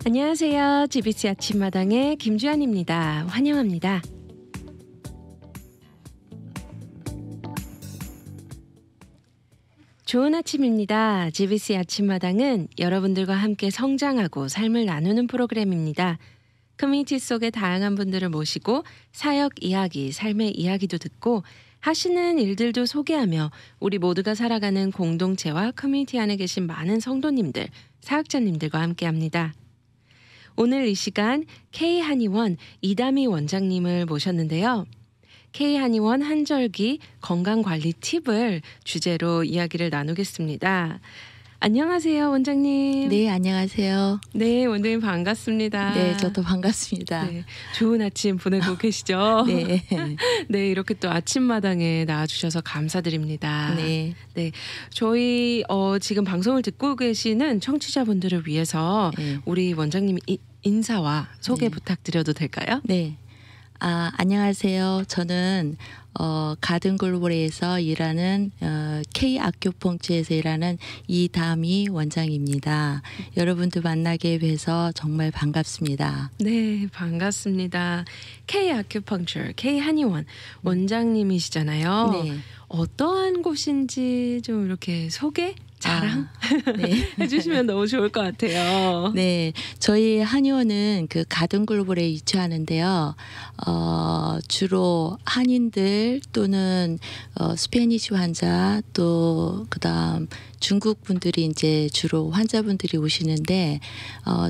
안녕하세요. GBC 아침마당의 김주한입니다. 환영합니다. 좋은 아침입니다. GBC 아침마당은 여러분들과 함께 성장하고 삶을 나누는 프로그램입니다. 커뮤니티 속의 다양한 분들을 모시고 사역 이야기, 삶의 이야기도 듣고 하시는 일들도 소개하며 우리 모두가 살아가는 공동체와 커뮤니티 안에 계신 많은 성도님들, 사역자님들과 함께합니다. 오늘 이 시간 K한의원 이다미 원장님을 모셨는데요. K한의원 한절기 건강관리 팁을 주제로 이야기를 나누겠습니다. 안녕하세요, 원장님. 네, 안녕하세요. 네, 원장님 반갑습니다. 네, 저도 반갑습니다. 네, 좋은 아침 보내고 계시죠? 네. 네, 이렇게 또 아침마당에 나와주셔서 감사드립니다. 네. 네, 저희 지금 방송을 듣고 계시는 청취자분들을 위해서 네. 우리 원장님 인사와 소개 네. 부탁드려도 될까요? 네. 안녕하세요. 저는 가든글로벌에서 일하는 K 아큐펑처에서 일하는 이다미 원장입니다. 여러분들 만나게 돼서 정말 반갑습니다. 네, 반갑습니다. K 아큐펑처, K 한의원 원장님이시잖아요. 네. 어떠한 곳인지 좀 이렇게 소개? 자랑 네. 해주시면 너무 좋을 것 같아요. 네, 저희 한의원은 그 가든글로벌에 위치하는데요. 주로 한인들 또는 스페니쉬 환자 또 그다음 중국 분들이 이제 주로 환자분들이 오시는데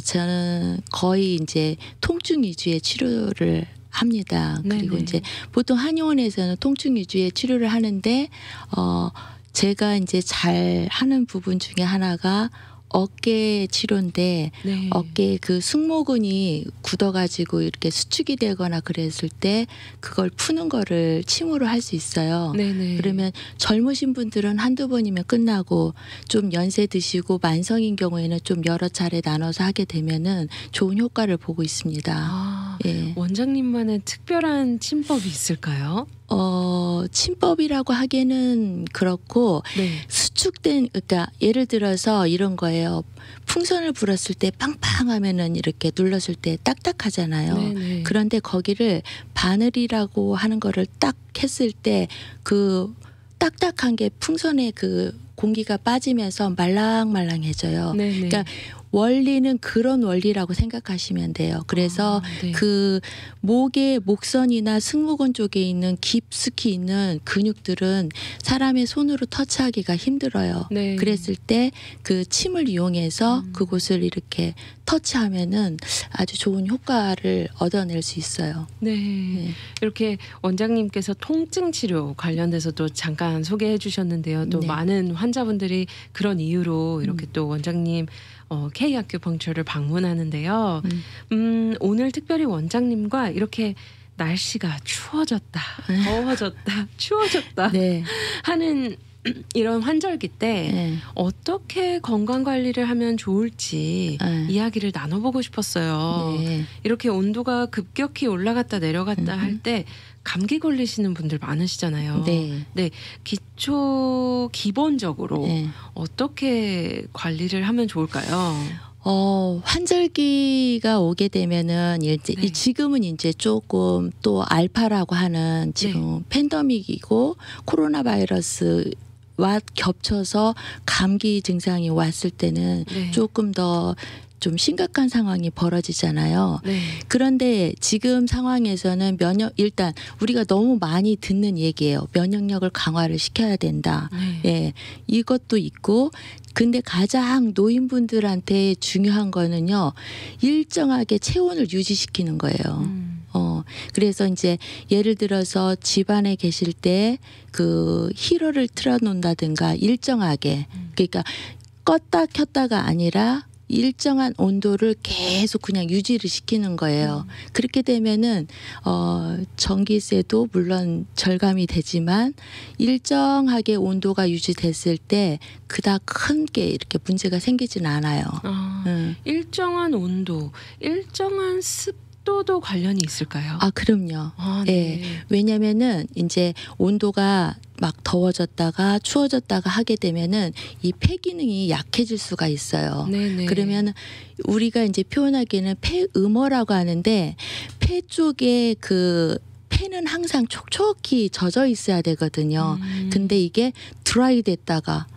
저는 거의 이제 통증 위주의 치료를 합니다. 그리고 네네. 이제 보통 한의원에서는 통증 위주의 치료를 하는데 제가 이제 잘 하는 부분 중에 하나가 어깨 치료인데 네. 어깨 그 승모근이 굳어가지고 이렇게 수축이 되거나 그랬을 때 그걸 푸는 거를 침으로 할 수 있어요. 네네. 그러면 젊으신 분들은 한두 번이면 끝나고 좀 연세 드시고 만성인 경우에는 좀 여러 차례 나눠서 하게 되면은 좋은 효과를 보고 있습니다. 예. 원장님만의 특별한 침법이 있을까요? 침법이라고 하기에는 그렇고 네. 수축된 그러니까 예를 들어서 이런 거예요. 풍선을 불었을 때 빵빵하면은 이렇게 눌렀을 때 딱딱하잖아요. 네네. 그런데 거기를 바늘이라고 하는 거를 딱 했을 때 그 딱딱한 게 풍선에 그 공기가 빠지면서 말랑말랑해져요. 네네. 그러니까 원리는 그런 원리라고 생각하시면 돼요. 그래서 네. 그 목의 목선이나 승모근 쪽에 있는 깊숙이 있는 근육들은 사람의 손으로 터치하기가 힘들어요. 네. 그랬을 때 그 침을 이용해서 그곳을 이렇게 터치하면은 아주 좋은 효과를 얻어낼 수 있어요. 네. 네. 이렇게 원장님께서 통증 치료 관련돼서도 잠깐 소개해 주셨는데요. 또 네. 많은 환자분들이 그런 이유로 이렇게 또 원장님 K 아큐펑처를 방문하는데요. 오늘 특별히 원장님과 이렇게 날씨가 추워졌다, 더워졌다, 추워졌다 네. 하는 이런 환절기 때 네. 어떻게 건강 관리를 하면 좋을지 네. 이야기를 나눠보고 싶었어요. 네. 이렇게 온도가 급격히 올라갔다 내려갔다 할 때 감기 걸리시는 분들 많으시잖아요. 네. 네, 기본적으로 네. 어떻게 관리를 하면 좋을까요? 환절기가 오게 되면은 이제 네. 지금은 이제 조금 또 알파라고 하는 지금 팬데믹이고 코로나 바이러스와 겹쳐서 감기 증상이 왔을 때는 네. 조금 더 좀 심각한 상황이 벌어지잖아요. 네. 그런데 지금 상황에서는 일단 우리가 너무 많이 듣는 얘기예요. 면역력을 강화를 시켜야 된다. 네. 예, 이것도 있고 근데 가장 노인분들한테 중요한 거는요. 일정하게 체온을 유지시키는 거예요. 그래서 이제 예를 들어서 집안에 계실 때 그 히터를 틀어놓는다든가 일정하게 그러니까 껐다 켰다가 아니라 일정한 온도를 계속 그냥 유지를 시키는 거예요. 그렇게 되면은 전기세도 물론 절감이 되지만 일정하게 온도가 유지됐을 때 그닥 큰 게 이렇게 문제가 생기진 않아요. 일정한 온도, 일정한 습도 습도도 관련이 있을까요? 아, 그럼요. 아, 예. 네. 왜냐면은 이제 온도가 막 더워졌다가 추워졌다가 하게 되면은 이 폐 기능이 약해질 수가 있어요. 네네. 그러면 우리가 이제 표현하기에는 폐음어라고 하는데 폐 쪽에 그 폐는 항상 촉촉히 젖어 있어야 되거든요. 근데 이게 드라이 됐다가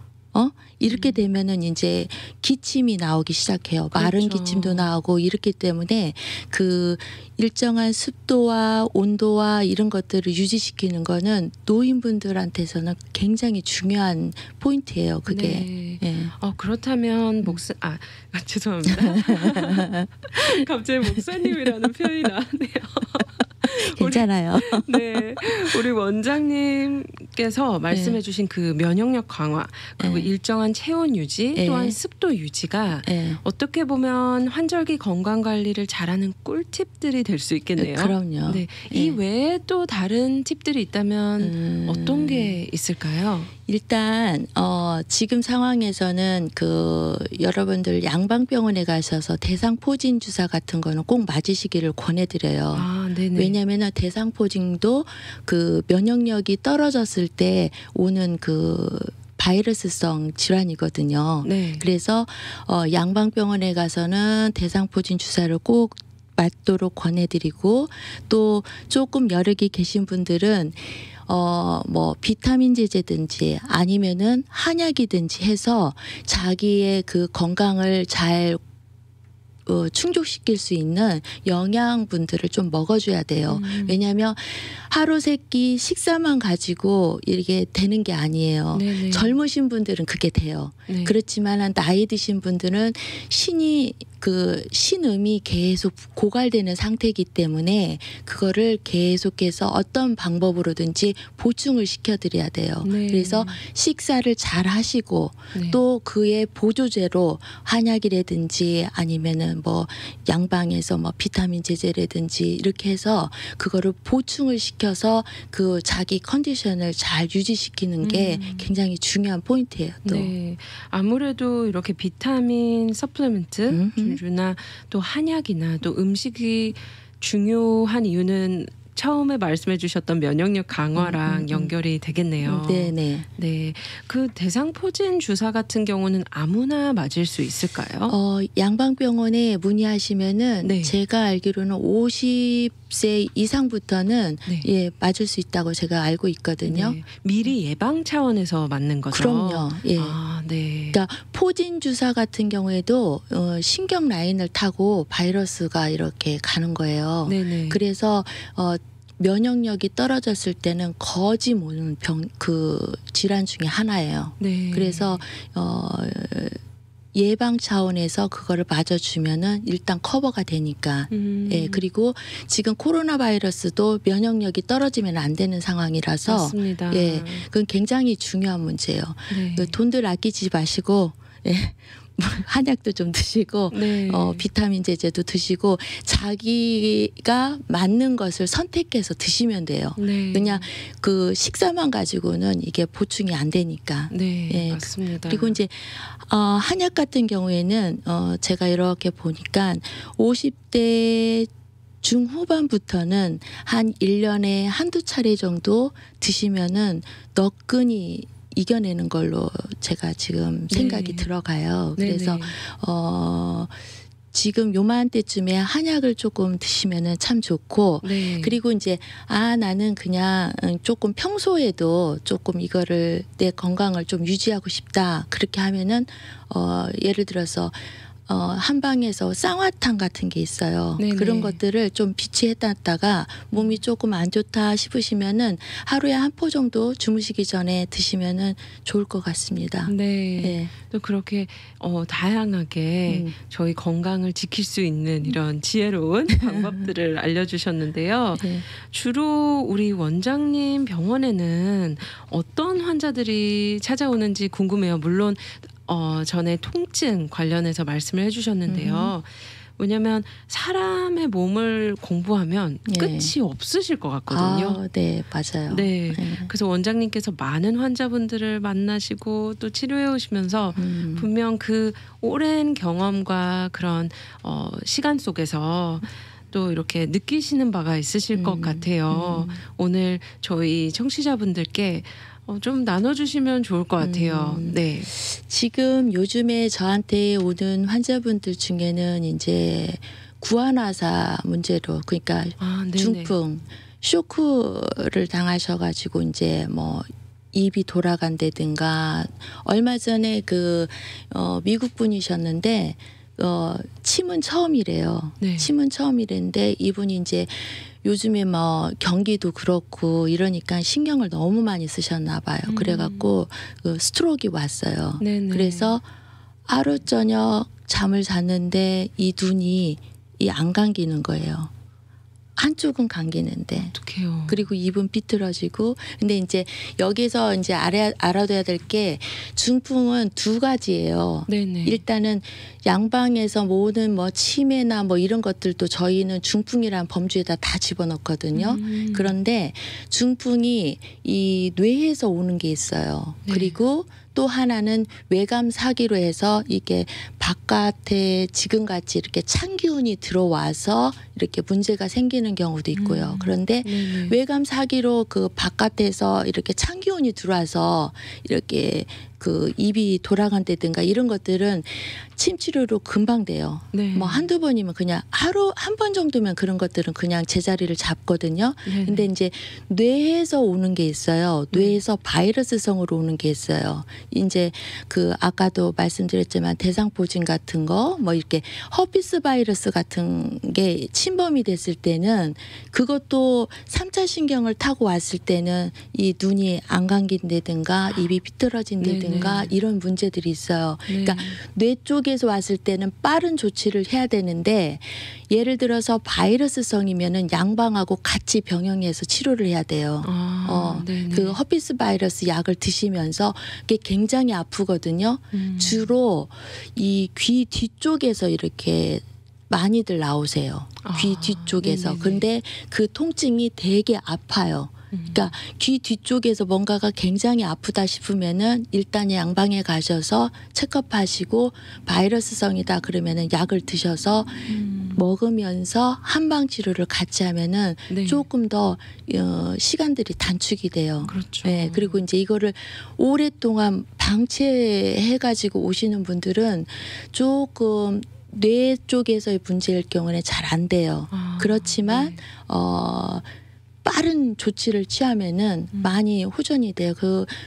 이렇게 되면은 이제 기침이 나오기 시작해요. 마른 그렇죠. 기침도 나오고 이렇기 때문에 그 일정한 습도와 온도와 이런 것들을 유지시키는 거는 노인분들한테서는 굉장히 중요한 포인트예요. 그게. 네. 예. 그렇다면 죄송합니다. 갑자기 목사님이라는 표현이 나왔네요. 괜찮아요. 네, 우리 원장님께서 말씀해주신 그 면역력 강화 그리고 네. 일정한 체온 유지 네. 또한 습도 유지가 예. 어떻게 보면 환절기 건강 관리를 잘하는 꿀팁들이 될 수 있겠네요. 그럼요. 네, 예. 이 외에 또 다른 팁들이 있다면 어떤 게 있을까요? 일단 지금 상황에서는 그 여러분들 양방병원에 가셔서 대상포진 주사 같은 거는 꼭 맞으시기를 권해드려요. 아, 네네. 왜냐하면 대상포진도 그 면역력이 떨어졌을 때 오는 그 바이러스성 질환이거든요. 네. 그래서 양방병원에 가서는 대상포진 주사를 꼭 맞도록 권해드리고 또 조금 여력이 계신 분들은 뭐 비타민 제제든지 아니면은 한약이든지 해서 자기의 그 건강을 잘 충족시킬 수 있는 영양분들을 좀 먹어줘야 돼요. 왜냐하면 하루 세 끼 식사만 가지고 이게 되는 게 아니에요. 네네. 젊으신 분들은 그게 돼요. 네. 그렇지만 나이 드신 분들은 신음이 계속 고갈되는 상태이기 때문에 그거를 계속해서 어떤 방법으로든지 보충을 시켜드려야 돼요. 네. 그래서 식사를 잘 하시고 네. 또 그의 보조제로 한약이라든지 아니면은 뭐 양방에서 뭐 비타민 제제라든지 이렇게 해서 그거를 보충을 시켜서 그 자기 컨디션을 잘 유지시키는 게 굉장히 중요한 포인트예요. 또. 네, 아무래도 이렇게 비타민 서플리먼트 주나 또 한약이나 또 음식이 중요한 이유는 처음에 말씀해 주셨던 면역력 강화랑 연결이 되겠네요. 네네. 네, 그 대상포진 주사 같은 경우는 아무나 맞을 수 있을까요? 양방병원에 문의하시면은 네. 제가 알기로는 50세 이상부터는 네. 예 맞을 수 있다고 제가 알고 있거든요. 네, 미리 예방 차원에서 맞는 거죠. 그럼요. 예. 아, 네. 그러니까 포진 주사 같은 경우에도 신경 라인을 타고 바이러스가 이렇게 가는 거예요. 네네. 그래서 면역력이 떨어졌을 때는 거지 모는 그 질환 중에 하나예요. 네. 그래서 예방 차원에서 그거를 맞아주면은 일단 커버가 되니까. 예, 그리고 지금 코로나 바이러스도 면역력이 떨어지면 안 되는 상황이라서 맞습니다. 예, 그건 굉장히 중요한 문제예요. 네. 그 돈들 아끼지 마시고 예. 한약도 좀 드시고 네. 비타민 제제도 드시고 자기가 맞는 것을 선택해서 드시면 돼요. 네. 그냥 그 식사만 가지고는 이게 보충이 안 되니까. 네, 예. 맞습니다. 그리고 이제 한약 같은 경우에는 제가 이렇게 보니까 50대 중후반부터는 한 1년에 한두 차례 정도 드시면은 너끈히 이겨내는 걸로 제가 지금 생각이 네. 들어가요. 네네. 그래서 지금 요맘때쯤에 한약을 조금 드시면은 참 좋고 네. 그리고 이제 나는 그냥 조금 평소에도 조금 이거를 내 건강을 좀 유지하고 싶다 그렇게 하면은 예를 들어서 한방에서 쌍화탕 같은 게 있어요. 네네. 그런 것들을 좀 비치해놨다가 몸이 조금 안 좋다 싶으시면은 하루에 한 포 정도 주무시기 전에 드시면은 좋을 것 같습니다. 네. 네. 또 그렇게 다양하게 저희 건강을 지킬 수 있는 이런 지혜로운 방법들을 알려주셨는데요. 네. 주로 우리 원장님 병원에는 어떤 환자들이 찾아오는지 궁금해요. 물론 전에 통증 관련해서 말씀을 해주셨는데요. 왜냐하면 사람의 몸을 공부하면 예. 끝이 없으실 것 같거든요. 네, 맞아요. 네. 네. 그래서 원장님께서 많은 환자분들을 만나시고 또 치료해 오시면서 분명 그 오랜 경험과 그런 시간 속에서 또 이렇게 느끼시는 바가 있으실 것 같아요. 오늘 저희 청취자분들께 좀 나눠주시면 좋을 것 같아요. 네. 지금 요즘에 저한테 오는 환자분들 중에는 이제 구안화사 문제로 그러니까 네네. 중풍 쇼크를 당하셔가지고 이제 뭐 입이 돌아간다든가 얼마 전에 미국 분이셨는데 침은 처음이래요. 네. 침은 처음이랬는데 이분이 이제 요즘에 뭐 경기도 그렇고 이러니까 신경을 너무 많이 쓰셨나 봐요. 그래갖고 스트로크가 왔어요. 네네. 그래서 하루 저녁 잠을 잤는데 이 눈이 안 감기는 거예요. 한쪽은 감기는데. 어떡해요. 그리고 입은 삐뚤어지고. 근데 이제 여기서 이제 알아둬야 될 게 중풍은 두 가지예요. 네네. 일단은 양방에서 모든 뭐 치매나 뭐 이런 것들도 저희는 중풍이란 범주에다 다 집어넣거든요. 그런데 중풍이 이 뇌에서 오는 게 있어요. 네. 그리고 또 하나는 외감 사기로 해서 이게 바깥에 지금같이 이렇게 찬 기운이 들어와서 이렇게 문제가 생기는 경우도 있고요. 그런데 네네. 외감 사기로 그 바깥에서 이렇게 찬 기운이 들어와서 이렇게 입이 돌아간다든가 이런 것들은 침 치료로 금방 돼요. 네. 뭐 한두 번이면 그냥 하루 한 번 정도면 그런 것들은 그냥 제자리를 잡거든요. 네네. 근데 이제 뇌에서 오는 게 있어요. 뇌에서 바이러스성으로 오는 게 있어요. 이제 아까도 말씀드렸지만 대상포진 같은 거 뭐 이렇게 허피스 바이러스 같은 게 침범이 됐을 때는 그것도 3차 신경을 타고 왔을 때는 이 눈이 안 감긴다든가 입이 삐뚤어진다든가 네네. 이런 문제들이 있어요. 네. 그러니까 뇌 쪽에서 왔을 때는 빠른 조치를 해야 되는데 예를 들어서 바이러스성이면은 양방하고 같이 병행해서 치료를 해야 돼요. 네네. 그 허피스 바이러스 약을 드시면서 그게 굉장히 아프거든요. 주로 이 귀 뒤쪽에서 이렇게 많이들 나오세요. 귀 뒤쪽에서. 네네네. 근데 그 통증이 되게 아파요. 그러니까 귀 뒤쪽에서 뭔가가 굉장히 아프다 싶으면은 일단 양방에 가셔서 체크업하시고 바이러스성이다 그러면은 약을 드셔서 먹으면서 한방 치료를 같이 하면은 네. 조금 더 시간들이 단축이 돼요. 그렇죠. 네, 그리고 이제 이거를 오랫동안 방치해가지고 오시는 분들은 조금 뇌 쪽에서의 문제일 경우는 잘 안 돼요. 그렇지만 네. 빠른 조치를 취하면은 많이 호전이 돼요.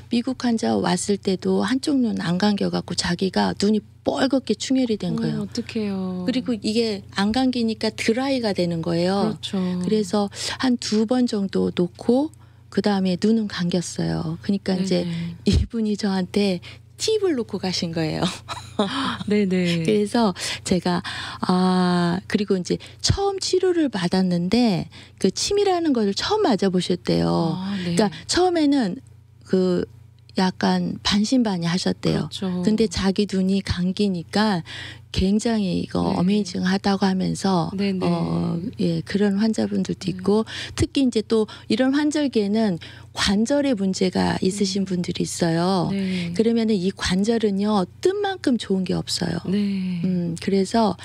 미국 환자 왔을 때도 한쪽 눈 안 감겨갖고 자기가 눈이 뻘겋게 충혈이 된 거예요. 어떡해요. 그리고 이게 안 감기니까 드라이가 되는 거예요. 그렇죠. 그래서 한 2번 정도 놓고 그 다음에 눈은 감겼어요. 그러니까 이제 네네. 이분이 저한테 팁을 놓고 가신 거예요. 네네. 그래서 제가 그리고 이제 처음 치료를 받았는데 그 침이라는 걸 처음 맞아보셨대요. 네. 그러니까 처음에는 약간 반신반의 하셨대요. 그렇죠. 근데 자기 눈이 감기니까 굉장히 이거 네. 어메이징하다고 하면서 네네. 예, 그런 환자분들도 있고 특히 이제 또 이런 환절기에는 관절에 문제가 있으신 분들이 있어요. 네. 그러면은 이 관절은요 뜸만큼 좋은 게 없어요. 네. 그래서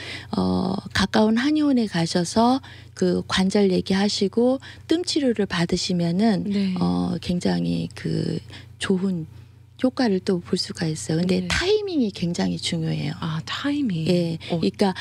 가까운 한의원에 가셔서 그 관절 얘기하시고 뜸 치료를 받으시면은 네. 굉장히 좋은 효과를 또 볼 수가 있어요. 근데 네. 타이밍이 굉장히 중요해요. 타이밍. 예, 그러니까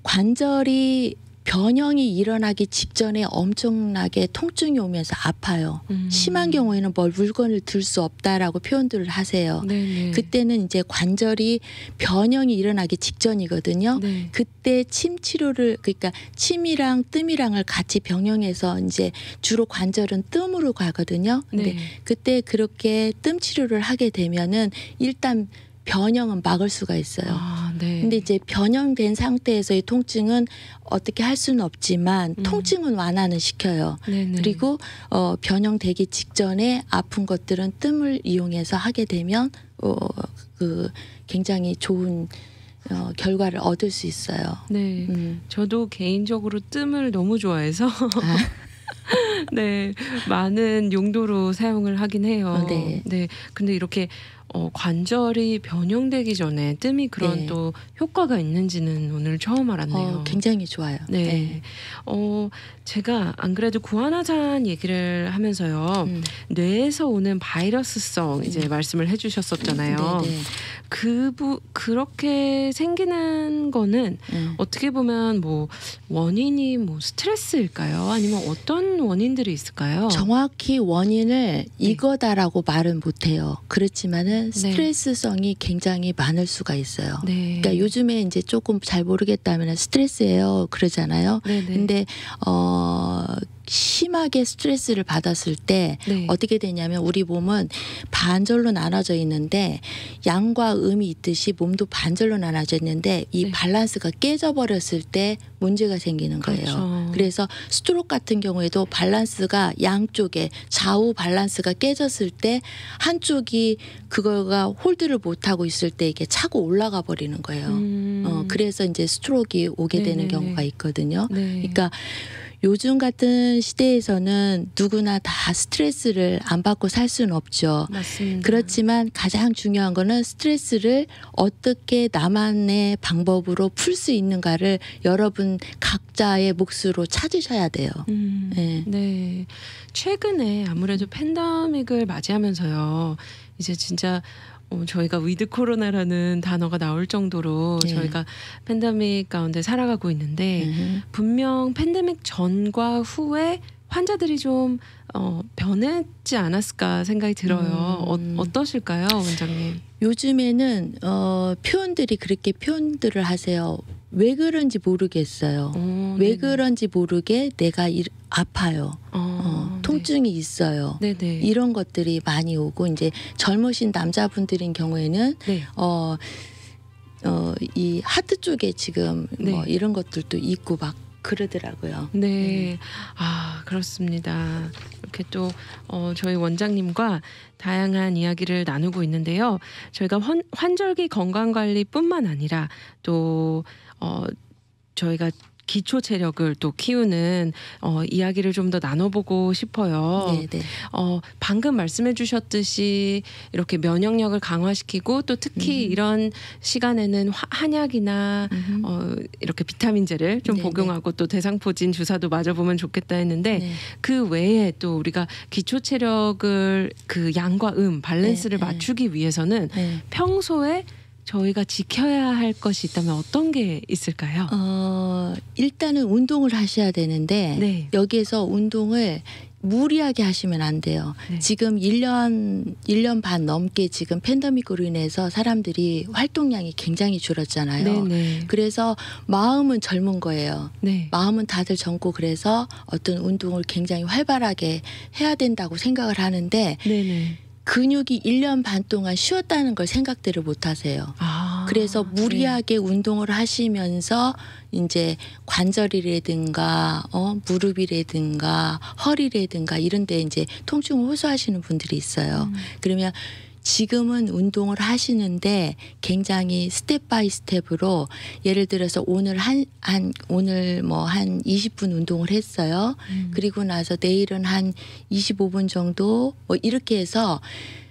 관절이 변형이 일어나기 직전에 엄청나게 통증이 오면서 아파요. 심한 경우에는 물건을 들 수 없다라고 표현들을 하세요. 네네. 그때는 이제 관절이 변형이 일어나기 직전이거든요. 네. 그때 침 치료를 그러니까 침이랑 뜸이랑을 같이 병행해서 이제 주로 관절은 뜸으로 가거든요. 근데 네. 그때 그렇게 뜸 치료를 하게 되면은 일단 변형은 막을 수가 있어요. 네. 근데 이제 변형된 상태에서의 통증은 어떻게 할 수는 없지만 통증은 완화는 시켜요. 네네. 그리고 변형되기 직전에 아픈 것들은 뜸을 이용해서 하게 되면 굉장히 좋은 결과를 얻을 수 있어요. 네. 저도 개인적으로 뜸을 너무 좋아해서 네, 많은 용도로 사용을 하긴 해요. 네. 네. 근데 이렇게 관절이 변형되기 전에 뜸이 그런 네. 또 효과가 있는지는 오늘 처음 알았네요. 굉장히 좋아요. 네. 네. 제가 안 그래도 구안화산 얘기를 하면서요. 뇌에서 오는 바이러스성 이제 말씀을 해주셨었잖아요. 네, 네. 그렇게 생기는 거는 어떻게 보면 뭐 원인이 뭐 스트레스일까요? 아니면 어떤 원인들이 있을까요? 정확히 원인을 이거다라고 말은 못해요. 그렇지만은 스트레스성이 굉장히 많을 수가 있어요. 네. 그러니까 요즘에 이제 조금 잘 모르겠다면 스트레스예요 그러잖아요. 네네. 근데 심하게 스트레스를 받았을 때 네. 어떻게 되냐면 우리 몸은 반절로 나눠져 있는데 양과 음이 있듯이 몸도 반절로 나눠져 있는데 이 네. 밸런스가 깨져버렸을 때 문제가 생기는 거예요. 그렇죠. 그래서 스트로크 같은 경우에도 밸런스가 양쪽에 좌우 밸런스가 깨졌을 때 한쪽이 그거가 홀드를 못하고 있을 때 이게 차고 올라가 버리는 거예요. 그래서 이제 스트로크가 오게 되는 네네네. 경우가 있거든요. 네. 그러니까 요즘 같은 시대에서는 누구나 다 스트레스를 안 받고 살 수는 없죠. 맞습니다. 그렇지만 가장 중요한 거는 스트레스를 어떻게 나만의 방법으로 풀 수 있는가를 여러분 각자의 몫으로 찾으셔야 돼요. 네. 네. 최근에 아무래도 팬데믹을 맞이하면서요. 이제 진짜 저희가 위드 코로나라는 단어가 나올 정도로 네. 저희가 팬데믹 가운데 살아가고 있는데 분명 팬데믹 전과 후에 환자들이 좀 변했지 않았을까 생각이 들어요. 어떠실까요, 원장님? 요즘에는 표현들이 그렇게 표현들을 하세요. 왜 그런지 모르겠어요. 왜 네네. 그런지 모르게 내가 아파요. 통증이 있어요. 네네. 이런 것들이 많이 오고 이제 젊으신 남자분들인 경우에는 네. 이 하트 쪽에 지금 뭐 네. 이런 것들도 있고 막 그러더라고요. 네. 아, 그렇습니다. 이렇게 또 저희 원장님과 다양한 이야기를 나누고 있는데요. 저희가 환절기 건강관리뿐만 아니라 또 저희가 기초 체력을 또 키우는 이야기를 좀 더 나눠보고 싶어요. 네. 방금 말씀해 주셨듯이 이렇게 면역력을 강화시키고 또 특히 이런 시간에는 한약이나 이렇게 비타민제를 좀 네네. 복용하고 또 대상포진 주사도 맞아보면 좋겠다 했는데 네. 그 외에 또 우리가 기초 체력을 그 양과 밸런스를 네. 맞추기 위해서는 네. 평소에 저희가 지켜야 할 것이 있다면 어떤 게 있을까요? 일단은 운동을 하셔야 되는데 네. 여기에서 운동을 무리하게 하시면 안 돼요. 네. 지금 1년 반 넘게 지금 팬데믹으로 인해서 사람들이 활동량이 굉장히 줄었잖아요. 네네. 그래서 마음은 젊은 거예요. 네. 마음은 다들 젊고 그래서 어떤 운동을 굉장히 활발하게 해야 된다고 생각을 하는데 네네. 근육이 1년 반 동안 쉬었다는 걸 생각들을 못 하세요. 그래서 무리하게 운동을 하시면서 이제 관절이라든가 무릎이라든가 허리라든가 이런 데 이제 통증을 호소하시는 분들이 있어요. 그러면 지금은 운동을 하시는데 굉장히 스텝 바이 스텝으로 예를 들어서 오늘 오늘 뭐 한 20분 운동을 했어요. 그리고 나서 내일은 한 25분 정도 뭐 이렇게 해서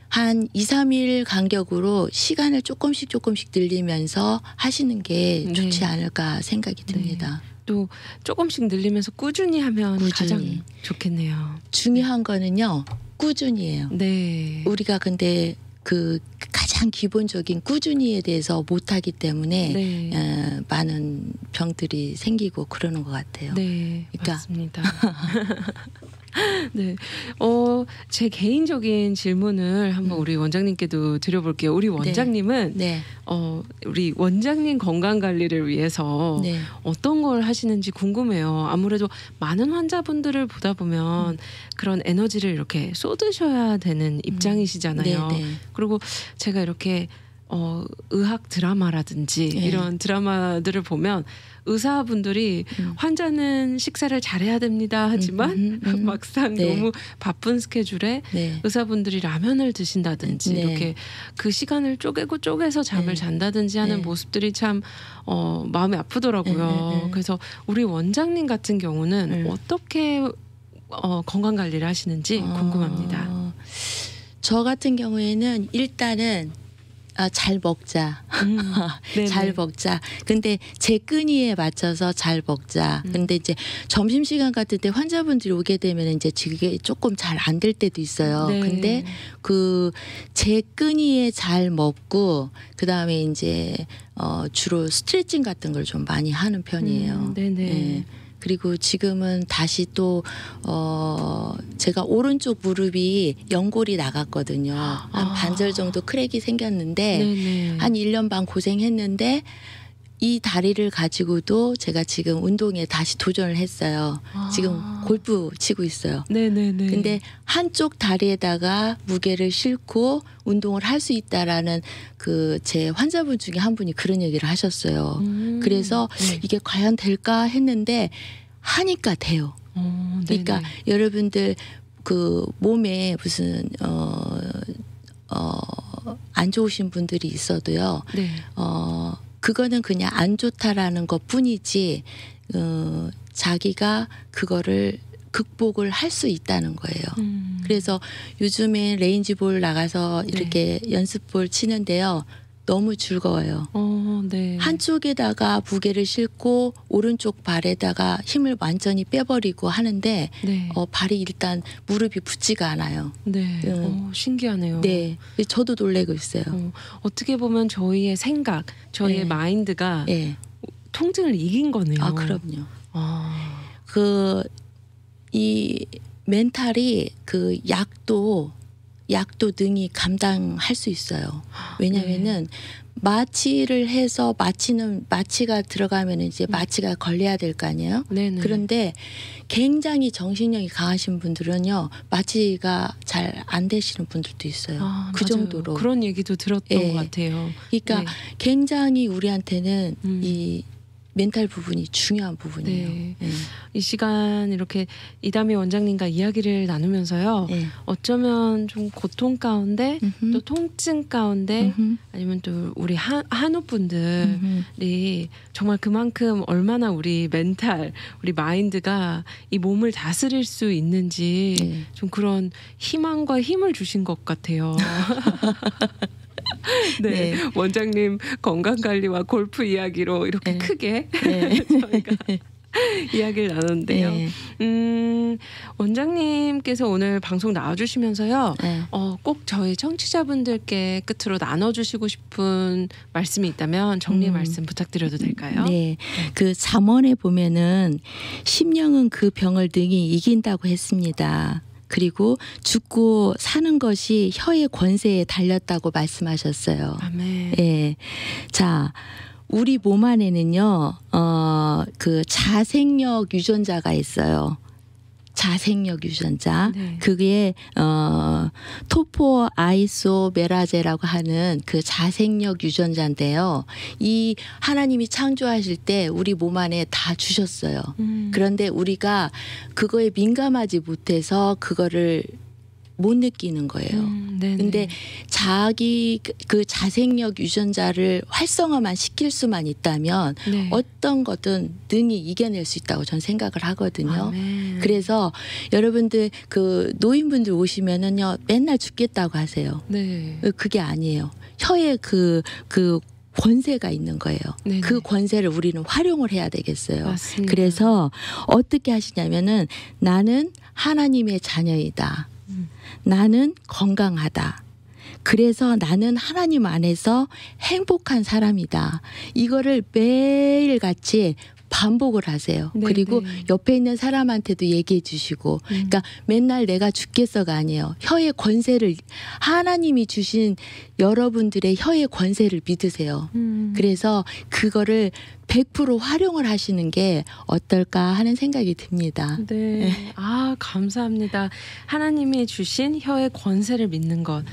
한 2, 3일 간격으로 시간을 조금씩 늘리면서 하시는 게 네. 좋지 않을까 생각이 듭니다. 또 조금씩 늘리면서 꾸준히 하면 가장 좋겠네요. 중요한 거는요. 꾸준히예요. 네. 우리가 근데 그 가장 기본적인 꾸준히에 대해서 못하기 때문에 네. 많은 병들이 생기고 그러는 것 같아요. 네, 그러니까. 맞습니다. 네, 제 개인적인 질문을 한번 우리 원장님께도 드려볼게요. 우리 원장님은 네. 우리 원장님 건강 관리를 위해서 네. 어떤 걸 하시는지 궁금해요. 아무래도 많은 환자분들을 보다 보면 그런 에너지를 이렇게 쏟으셔야 되는 입장이시잖아요. 네. 그리고 제가 이렇게 의학 드라마라든지 네. 이런 드라마들을 보면 의사분들이 환자는 식사를 잘해야 됩니다 하지만 막상 네. 너무 바쁜 스케줄에 네. 의사분들이 라면을 드신다든지 네. 이렇게 그 시간을 쪼개서 잠을 네. 잔다든지 하는 네. 모습들이 참 마음이 아프더라고요. 그래서 우리 원장님 같은 경우는 어떻게 건강 관리를 하시는지 궁금합니다. 저 같은 경우에는 일단은 잘 먹자. 네네. 잘 먹자. 근데 제 끈이에 맞춰서 잘 먹자. 근데 이제 점심시간 같은 때 환자분들이 오게 되면 이제 그게 조금 잘 안 될 때도 있어요. 네. 근데 그 제 끈이에 잘 먹고 그다음에 이제 주로 스트레칭 같은 걸 좀 많이 하는 편이에요. 네네. 예. 그리고 지금은 다시 또 제가 오른쪽 무릎이 연골이 나갔거든요. 한 반절 정도 크랙이 생겼는데 네네. 한 1년 반 고생했는데 이 다리를 가지고도 제가 지금 운동에 다시 도전을 했어요. 지금 골프 치고 있어요. 네네네. 근데 한쪽 다리에다가 무게를 싣고 운동을 할 수 있다라는 그 제 환자분 중에 한 분이 그런 얘기를 하셨어요. 그래서 네. 이게 과연 될까 했는데 하니까 돼요. 그러니까 네네. 여러분들 그 몸에 무슨 안 좋으신 분들이 있어도요. 네. 그거는 그냥 안 좋다라는 것 뿐이지 자기가 그거를 극복을 할 수 있다는 거예요. 그래서 요즘에 레인지볼 나가서 이렇게 연습볼 치는데요. 너무 즐거워요. 네. 한쪽에다가 무게를 싣고 오른쪽 발에다가 힘을 완전히 빼버리고 하는데 네. 발이 일단 무릎이 붙지가 않아요. 네. 신기하네요. 네, 저도 놀래고 있어요. 어떻게 보면 저희의 생각, 저희의 네. 마인드가 네. 통증을 이긴 거네요. 아, 그럼요. 아. 이 멘탈이 그 약도 능히 감당할 수 있어요. 왜냐면은 마취를 해서 마취가 들어가면 이제 마취가 걸려야 될 거 아니에요. 네네. 그런데 굉장히 정신력이 강하신 분들은요 마취가 잘 안 되시는 분들도 있어요. 그 맞아요. 정도로. 그런 얘기도 들었던 예. 것 같아요. 그러니까 네. 굉장히 우리한테는 이 멘탈 부분이 중요한 부분이에요. 네. 예. 이 시간 이렇게 이다미 원장님과 이야기를 나누면서요. 예. 어쩌면 좀 고통 가운데 또 통증 가운데 아니면 또 우리 한우 분들이 정말 그만큼 얼마나 우리 멘탈, 우리 마인드가 이 몸을 다스릴 수 있는지 네. 좀 그런 희망과 힘을 주신 것 같아요. 네. 네. 원장님 건강 관리와 골프 이야기로 이렇게 네. 크게 네. 저희가 이야기를 나눴는데요. 네. 원장님께서 오늘 방송 나와주시면서요. 네. 꼭 저희 청취자분들께 끝으로 나눠주시고 싶은 말씀이 있다면 정리 말씀 부탁드려도 될까요? 네. 그 잠언에 보면은 심령은 그 병을 능히 이긴다고 했습니다. 그리고 죽고 사는 것이 혀의 권세에 달렸다고 말씀하셨어요. 아멘. 예. 자, 우리 몸 안에는요, 그 자생력 유전자가 있어요. 자생력 유전자. 네. 그게 토포아이소메라제라고 하는 그 자생력 유전자인데요. 이 하나님이 창조하실 때 우리 몸 안에 다 주셨어요. 그런데 우리가 그거에 민감하지 못해서 그거를 못 느끼는 거예요. 근데 자기 그 자생력 유전자를 활성화만 시킬 수만 있다면 네. 어떤 것든 능히 이겨낼 수 있다고 저는 생각을 하거든요. 아멘. 그래서 여러분들 그 노인분들 오시면은요 맨날 죽겠다고 하세요. 네. 그게 아니에요. 혀에 그 권세가 있는 거예요. 네네. 그 권세를 우리는 활용을 해야 되겠어요. 맞습니다. 그래서 어떻게 하시냐면은 나는 하나님의 자녀이다. 나는 건강하다. 그래서 나는 하나님 안에서 행복한 사람이다. 이거를 매일같이 반복을 하세요. 네네. 그리고 옆에 있는 사람한테도 얘기해 주시고 그러니까 맨날 내가 죽겠어가 아니에요. 혀의 권세를 하나님이 주신 여러분들의 혀의 권세를 믿으세요. 그래서 그거를 100% 활용을 하시는 게 어떨까 하는 생각이 듭니다. 네. 아, 감사합니다. 하나님이 주신 혀의 권세를 믿는 것.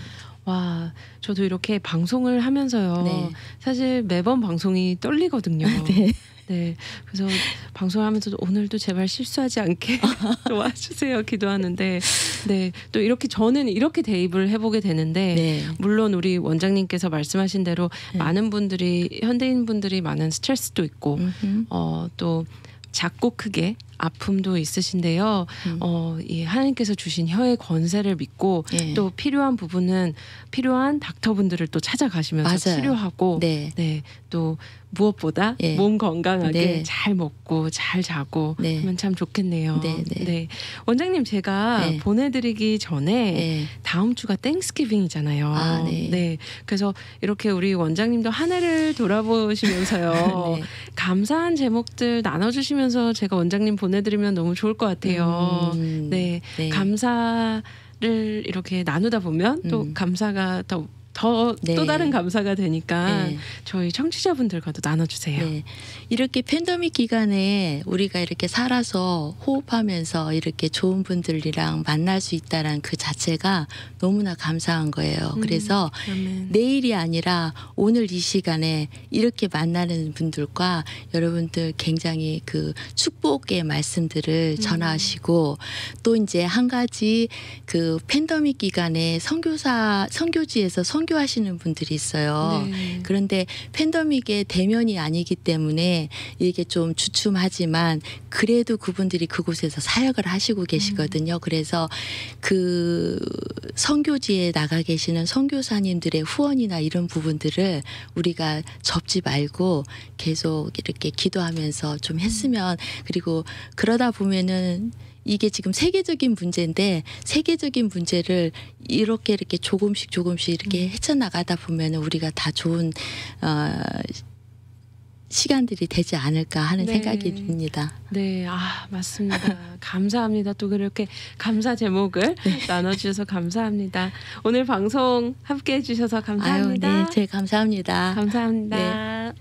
와, 저도 이렇게 방송을 하면서요. 네. 사실 매번 방송이 떨리거든요. 네. 네. 그래서 방송을 하면서도 오늘도 제발 실수하지 않게 도와주세요. 기도하는데. 네. 또 이렇게 저는 이렇게 대입을 해보게 되는데. 네. 물론 우리 원장님께서 말씀하신 대로 많은 분들이, 현대인 분들이 많은 스트레스도 있고, 또 작고 크게 아픔도 있으신데요. 이 하나님께서 주신 혀의 권세를 믿고 예. 또 필요한 부분은 필요한 닥터분들을 또 찾아가시면서 맞아요. 치료하고 네. 네, 또 무엇보다 예. 몸 건강하게 네. 잘 먹고 잘 자고 네. 하면 참 좋겠네요. 네, 네. 네. 원장님 제가 네. 보내드리기 전에 예. 다음 주가 땡스기빙이잖아요. 아, 네. 그래서 이렇게 우리 원장님도 한 해를 돌아보시면서요. 네. 감사한 제목들 나눠주시면서 제가 원장님 보내드리면 너무 좋을 것 같아요. 네. 네. 감사를 이렇게 나누다 보면 또 감사가 더 또 네. 다른 감사가 되니까 네. 저희 청취자분들과도 나눠주세요. 네. 이렇게 팬데믹 기간에 우리가 이렇게 살아서 호흡하면서 이렇게 좋은 분들이랑 만날 수 있다는 그 자체가 너무나 감사한 거예요. 그래서 아멘. 내일이 아니라 오늘 이 시간에 이렇게 만나는 분들과 여러분들 굉장히 그 축복의 말씀들을 전하시고 또 이제 한 가지 그 팬데믹 기간에 선교지에서 선교하시는 분들이 있어요. 네. 그런데 팬데믹의 대면이 아니기 때문에 이게 좀 주춤하지만 그래도 그분들이 그곳에서 사역을 하시고 계시거든요. 그래서 그 선교지에 나가 계시는 선교사님들의 후원이나 이런 부분들을 우리가 접지 말고 계속 이렇게 기도하면서 좀 했으면, 그리고 그러다 보면은 이게 지금 세계적인 문제인데 세계적인 문제를 이렇게 조금씩 이렇게 헤쳐나가다 보면 우리가 다 좋은 시간들이 되지 않을까 하는 네. 생각이 듭니다. 네, 맞습니다. 감사합니다. 또 그렇게 감사 제목을 나눠주셔서 감사합니다. 오늘 방송 함께 해주셔서 감사합니다. 아유, 네, 제가 감사합니다. 감사합니다.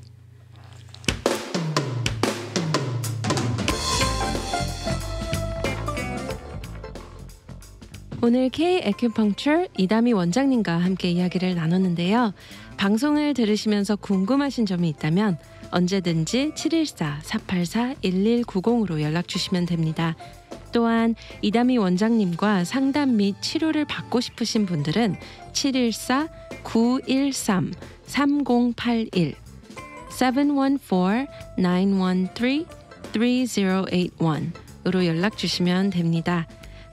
오늘 K 에큐펑처 이다미 원장님과 함께 이야기를 나눴는데요. 방송을 들으시면서 궁금하신 점이 있다면 언제든지 714-484-1190으로 연락 주시면 됩니다. 또한 이다미 원장님과 상담 및 치료를 받고 싶으신 분들은 714-913-3081 714-913-3081으로 연락 주시면 됩니다.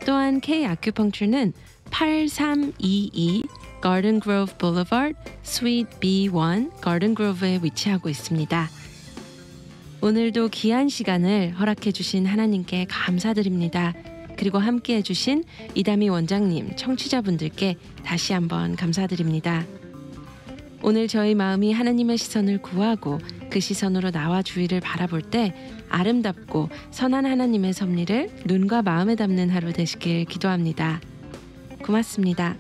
또한 K 아큐펑처는 8322 Garden Grove Boulevard, Suite B1, Garden Grove에 위치하고 있습니다. 오늘도 귀한 시간을 허락해 주신 하나님께 감사드립니다. 그리고 함께 해주신 이다미 원장님, 청취자분들께 다시 한번 감사드립니다. 오늘 저희 마음이 하나님의 시선을 구하고 그 시선으로 나와 주위를 바라볼 때 아름답고 선한 하나님의 섭리를 눈과 마음에 담는 하루 되시길 기도합니다. 고맙습니다.